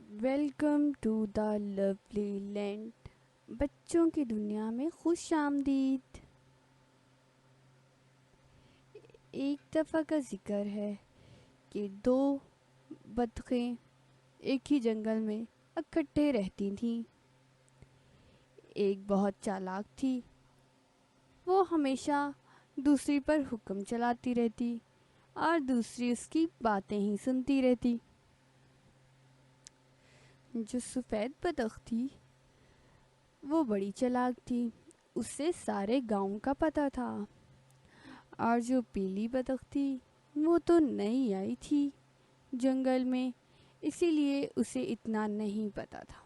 Welcome to the lovely land, بچوں کی دنیا میں خوش آمدید۔ ایک دفعہ کا ذکر ہے کہ دو بطخیں ایک ہی جنگل میں اکٹھے رہتی تھیں۔ ایک بہت چالاک تھی، وہ ہمیشہ دوسری پر حکم چلاتی رہتی اور دوسری اس کی باتیں ہی سنتی رہتی۔ جو سفید بطخ تھی وہ بڑی چالاک تھی، اسے سارے گاؤں کا پتہ تھا، اور جو پیلی بطخ تھی وہ تو نئی آئی تھی جنگل میں، اسی لیے اسے اتنا نہیں پتہ تھا۔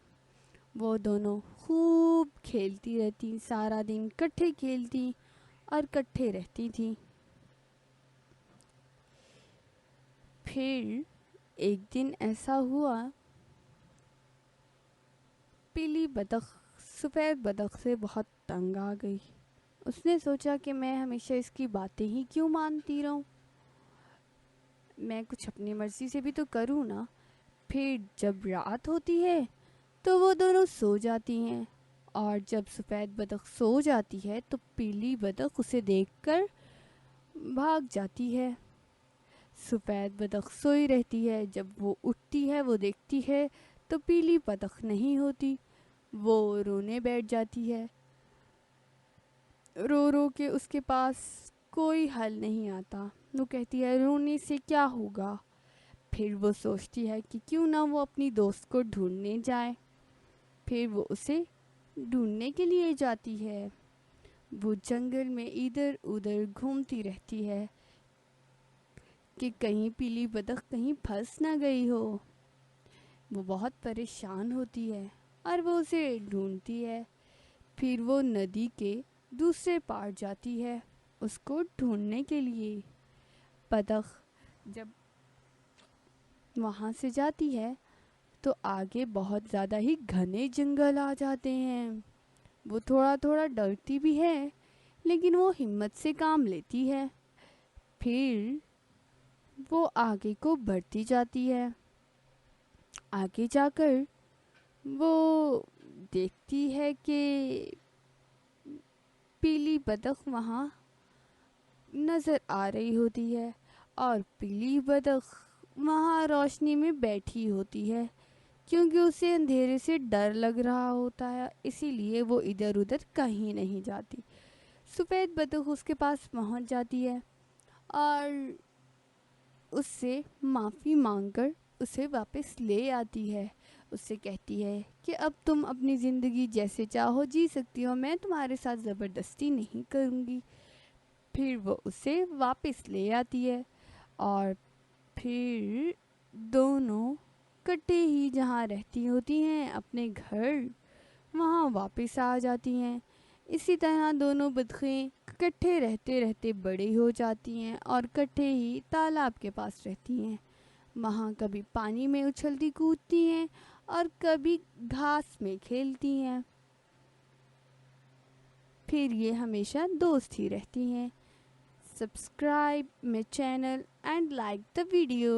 وہ دونوں خوب کھیلتی رہتی، سارا دن کٹھے کھیلتی اور کٹھے رہتی تھیں۔ پھر ایک دن ایسا ہوا، پیلی بطخ سفید بطخ سے بہت تنگ آ گئی۔ اس نے سوچا کہ میں ہمیشہ اس کی باتیں ہی کیوں مانتی رہوں، میں کچھ اپنی مرضی سے بھی تو کروں نا۔ پھر جب رات ہوتی ہے تو وہ دونوں سو جاتی ہیں، اور جب سفید بطخ سو جاتی ہے تو پیلی بطخ اسے دیکھ کر بھاگ جاتی ہے۔ سفید بطخ سوئی رہتی ہے، جب وہ اٹھتی ہے وہ دیکھتی ہے تو پیلی بطخ نہیں ہوتی، وہ رونے بیٹھ جاتی ہے۔ رو رو کے اس کے پاس کوئی حل نہیں آتا، وہ کہتی ہے رونے سے کیا ہوگا۔ پھر وہ سوچتی ہے کہ کیوں نہ وہ اپنی دوست کو ڈھونڈنے جائے۔ پھر وہ اسے ڈھونڈنے کے لیے جاتی ہے۔ وہ جنگل میں ادھر ادھر گھومتی رہتی ہے کہ کہیں پیلی بطخ کہیں پھنس نہ گئی ہو۔ وہ بہت پریشان ہوتی ہے اور وہ اسے ڈھونڈتی ہے۔ پھر وہ ندی کے دوسرے پار جاتی ہے اس کو ڈھونڈنے کے لیے۔ بطخ جب وہاں سے جاتی ہے تو آگے بہت زیادہ ہی گھنے جنگل آ جاتے ہیں۔ وہ تھوڑا تھوڑا ڈرتی بھی ہے لیکن وہ ہمت سے کام لیتی ہے۔ پھر وہ آگے کو بڑھتی جاتی ہے۔ آگے جا کر وہ دیکھتی ہے کہ پیلی بطخ وہاں نظر آ رہی ہوتی ہے، اور پیلی بطخ وہاں روشنی میں بیٹھی ہوتی ہے، کیونکہ اسے اندھیرے سے ڈر لگ رہا ہوتا ہے، اسی لیے وہ ادھر ادھر کہیں نہیں جاتی۔ سفید بطخ اس کے پاس پہنچ جاتی ہے اور اس سے معافی مانگ کر اسے واپس لے آتی ہے۔ اس سے کہتی ہے کہ اب تم اپنی زندگی جیسے چاہو جی سکتی ہو، میں تمہارے ساتھ زبردستی نہیں کروں گی۔ پھر وہ اسے واپس لے آتی ہے، اور پھر دونوں کٹے ہی جہاں رہتی ہوتی ہیں اپنے گھر، وہاں واپس آ جاتی ہیں۔ اسی طرح دونوں بطخیں کٹھے رہتے رہتے بڑے ہو جاتی ہیں اور کٹھے ہی تالاب کے پاس رہتی ہیں۔ وہاں کبھی پانی میں اچھلتی کودتی ہیں اور کبھی گھاس میں کھیلتی ہیں۔ پھر یہ ہمیشہ دوست ہی رہتی ہیں۔ Subscribe my channel and like the video.